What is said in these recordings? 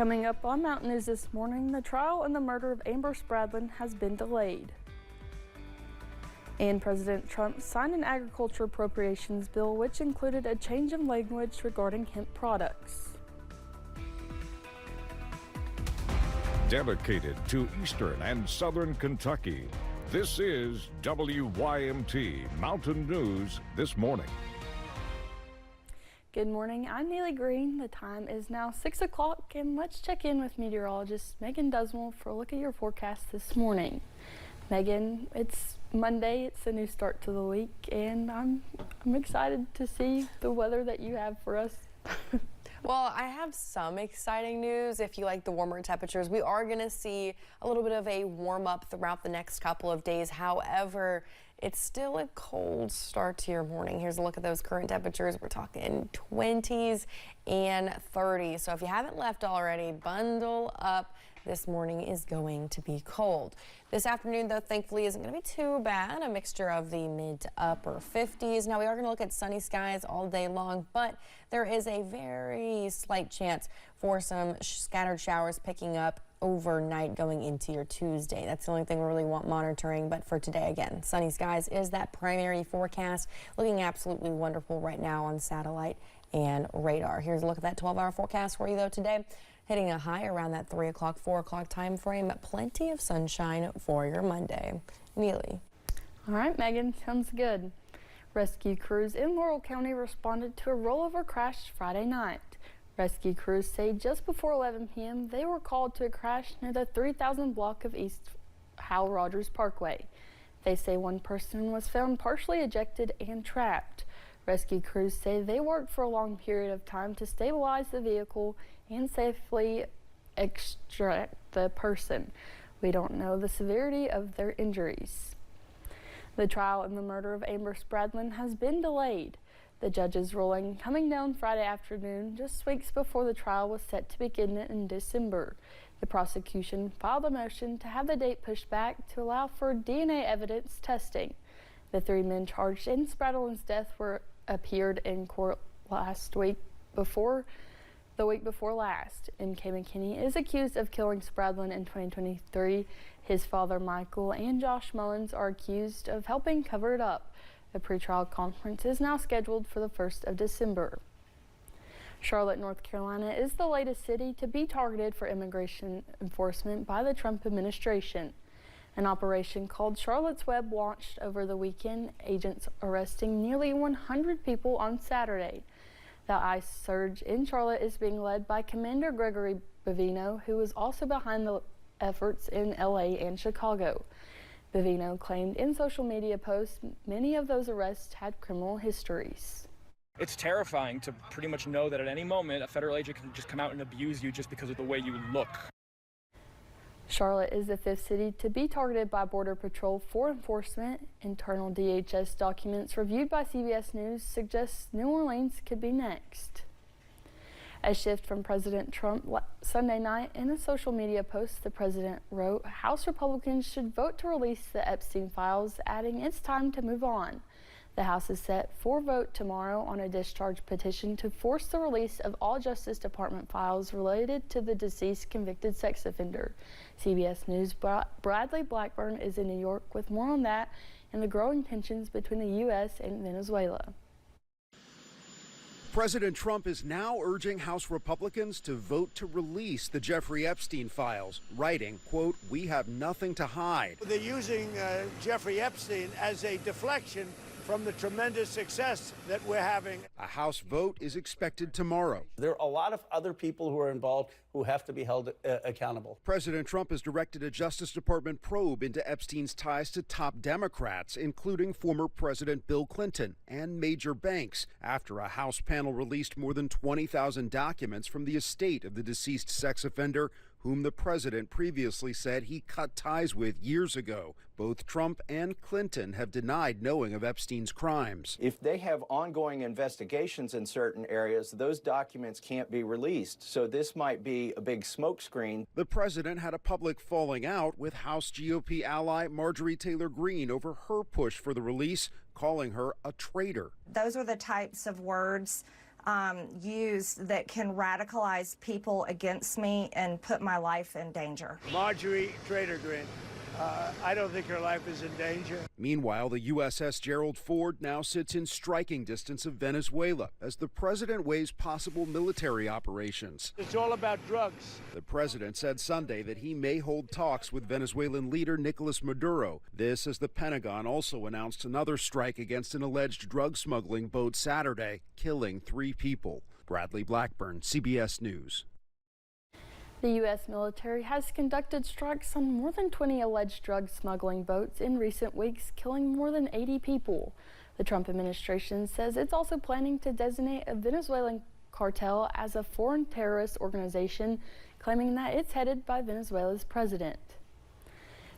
Coming up on Mountain News this morning, the trial in the murder of Amber Spradlin has been delayed. And President Trump signed an agriculture appropriations bill which included a change in language regarding hemp products. Dedicated to Eastern and Southern Kentucky, this is WYMT Mountain News this morning. Good morning, I'm Neely Green. The time is now 6 o'clock and let's check in with meteorologist Megan Duswell for a look at your forecast this morning. Megan, it's Monday, it's a new start to the week, and I'm excited to see the weather that you have for us. Well, I have some exciting news. If you like the warmer temperatures, we are going to see a little bit of a warm up throughout the next couple of days. However, it's still a cold start to your morning. Here's a look at those current temperatures. We're talking 20s and 30s. So if you haven't left already, bundle up. This morning is going to be cold. This afternoon, though, thankfully isn't going to be too bad. A mixture of the mid to upper 50s. Now, we are going to look at sunny skies all day long, but there is a very slight chance for some scattered showers picking up overnight going into your Tuesday. That's the only thing we really want monitoring. But for today, again, sunny skies is that primary forecast. Looking absolutely wonderful right now on satellite and radar. Here's a look at that 12-hour forecast for you, though, today. Hitting a high around that 3 o'clock, 4 o'clock time frame. Plenty of sunshine for your Monday. Neely. All right, Megan, sounds good. Rescue crews in Laurel County responded to a rollover crash Friday night. Rescue crews say just before 11 p.m. they were called to a crash near the 3000 block of East Hal Rogers Parkway. They say one person was found partially ejected and trapped. Rescue crews say they worked for a long period of time to stabilize the vehicle and safely extract the person. We don't know the severity of their injuries. The trial in the murder of Amber Spradlin has been delayed. The judge's ruling coming down Friday afternoon, just weeks before the trial was set to begin in December. The prosecution filed a motion to have the date pushed back to allow for DNA evidence testing. The 3 men charged in Spradlin's death appeared in court the week before last. M.K. McKinney is accused of killing Spradlin in 2023. His father, Michael, and Josh Mullins are accused of helping cover it up. A pretrial conference is now scheduled for the 1st of December. Charlotte, North Carolina is the latest city to be targeted for immigration enforcement by the Trump administration. An operation called Charlotte's Web launched over the weekend, agents arresting nearly 100 people on Saturday. The ICE surge in Charlotte is being led by Commander Gregory Bavino, who is also behind the efforts in LA and Chicago. Bavino claimed in social media posts many of those arrests had criminal histories. It's terrifying to pretty much know that at any moment a federal agent can just come out and abuse you just because of the way you look. Charlotte is the 5th city to be targeted by Border Patrol for enforcement. Internal DHS documents reviewed by CBS News suggest New Orleans could be next. A shift from President Trump Sunday night. In a social media post, the president wrote, House Republicans should vote to release the Epstein files, adding it's time to move on. The House is set for vote tomorrow on a discharge petition to force the release of all Justice Department files related to the deceased convicted sex offender. CBS News' Bradley Blackburn is in New York with more on that and the growing tensions between the U.S. and Venezuela. President Trump is now urging House Republicans to vote to release the Jeffrey Epstein files, writing, quote, "We have nothing to hide." They're using Jeffrey Epstein as a deflection from the tremendous success that we're having. A House vote is expected tomorrow. There are a lot of other people who are involved who have to be held accountable. President Trump has directed a Justice Department probe into Epstein's ties to top Democrats, including former President Bill Clinton and major banks, after a House panel released more than 20,000 documents from the estate of the deceased sex offender, whom the president previously said he cut ties with years ago. Both Trump and Clinton have denied knowing of Epstein's crimes. If they have ongoing investigations in certain areas, those documents can't be released. So this might be a big smokescreen. The president had a public falling out with House GOP ally Marjorie Taylor Greene over her push for the release, calling her a traitor. Those are the types of words used that can radicalize people against me and put my life in danger. Marjorie Trader Grin, I don't think her life is in danger. Meanwhile, the USS Gerald Ford now sits in striking distance of Venezuela as the president weighs possible military operations. It's all about drugs. The president said Sunday that he may hold talks with Venezuelan leader Nicolas Maduro. This as the Pentagon also announced another strike against an alleged drug smuggling boat Saturday, killing 3 people. Bradley Blackburn, CBS News. The U.S. military has conducted strikes on more than 20 alleged drug smuggling boats in recent weeks, killing more than 80 people. The Trump administration says it's also planning to designate a Venezuelan cartel as a foreign terrorist organization, claiming that it's headed by Venezuela's president.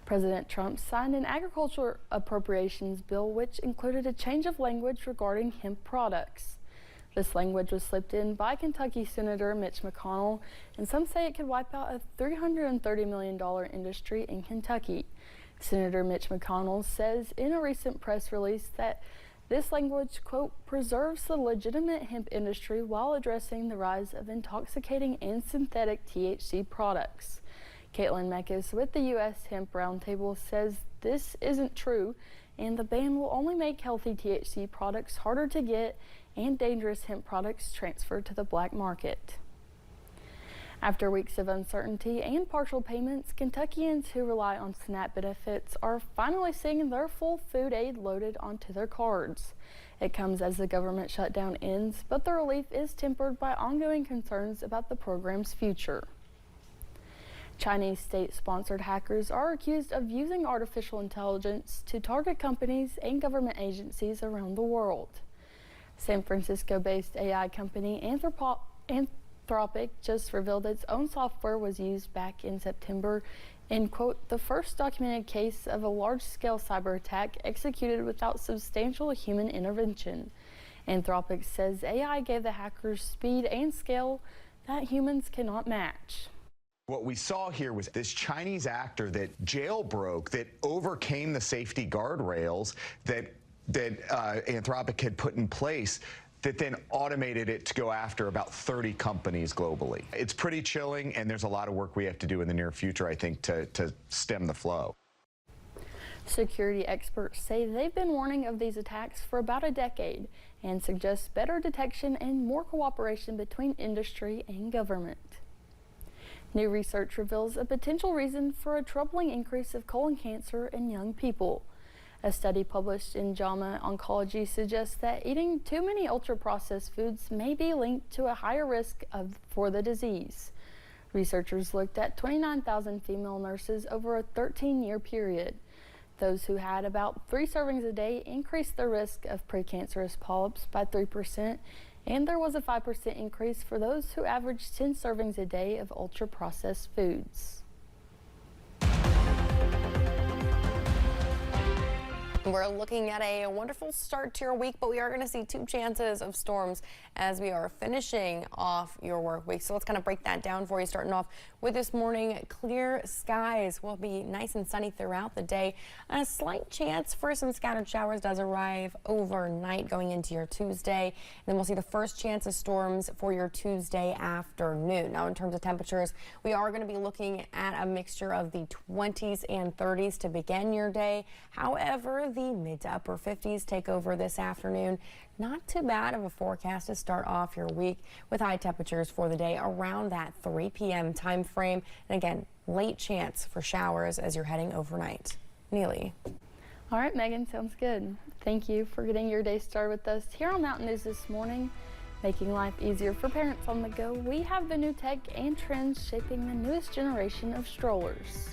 President Trump signed an agricultural appropriations bill which included a change of language regarding hemp products. This language was slipped in by Kentucky Senator Mitch McConnell, and some say it could wipe out a $330 million industry in Kentucky. Senator Mitch McConnell says in a recent press release that this language, quote, preserves the legitimate hemp industry while addressing the rise of intoxicating and synthetic THC products. Caitlin Meckes with the U.S. Hemp Roundtable says this isn't true, and the ban will only make healthy THC products harder to get and dangerous hemp products transferred to the black market. After weeks of uncertainty and partial payments, Kentuckians who rely on SNAP benefits are finally seeing their full food aid loaded onto their cards. It comes as the government shutdown ends, but the relief is tempered by ongoing concerns about the program's future. Chinese state-sponsored hackers are accused of using artificial intelligence to target companies and government agencies around the world. San Francisco-based AI company Anthropic just revealed its own software was used back in September in, quote, the first documented case of a large-scale cyber attack executed without substantial human intervention. Anthropic says AI gave the hackers speed and scale that humans cannot match. What we saw here was this Chinese actor that jailbroke, that overcame the safety guardrails that Anthropic had put in place, that then automated it to go after about 30 companies globally. It's pretty chilling, and there's a lot of work we have to do in the near future, I think, to stem the flow. Security experts say they've been warning of these attacks for about a decade and suggest better detection and more cooperation between industry and government. New research reveals a potential reason for a troubling increase of colon cancer in young people. A study published in JAMA Oncology suggests that eating too many ultra-processed foods may be linked to a higher risk for the disease. Researchers looked at 29,000 female nurses over a 13-year period. Those who had about 3 servings a day increased their risk of precancerous polyps by 3%, and there was a 5% increase for those who averaged 10 servings a day of ultra-processed foods. We're looking at a wonderful start to your week, but we are going to see 2 chances of storms as we are finishing off your work week. So let's kind of break that down for you, starting off with this morning. Clear skies will be nice and sunny throughout the day. And a slight chance for some scattered showers does arrive overnight going into your Tuesday. And then we'll see the first chance of storms for your Tuesday afternoon. Now, in terms of temperatures, we are going to be looking at a mixture of the 20s and 30s to begin your day. However, the mid to upper 50s take over this afternoon. Not too bad of a forecast to start off your week with high temperatures for the day around that 3 p.m. time frame. And again, late chance for showers as you're heading overnight. Neely. All right, Megan, sounds good. Thank you for getting your day started with us here on Mountain News this morning. Making life easier for parents on the go, we have the new tech and trends shaping the newest generation of strollers.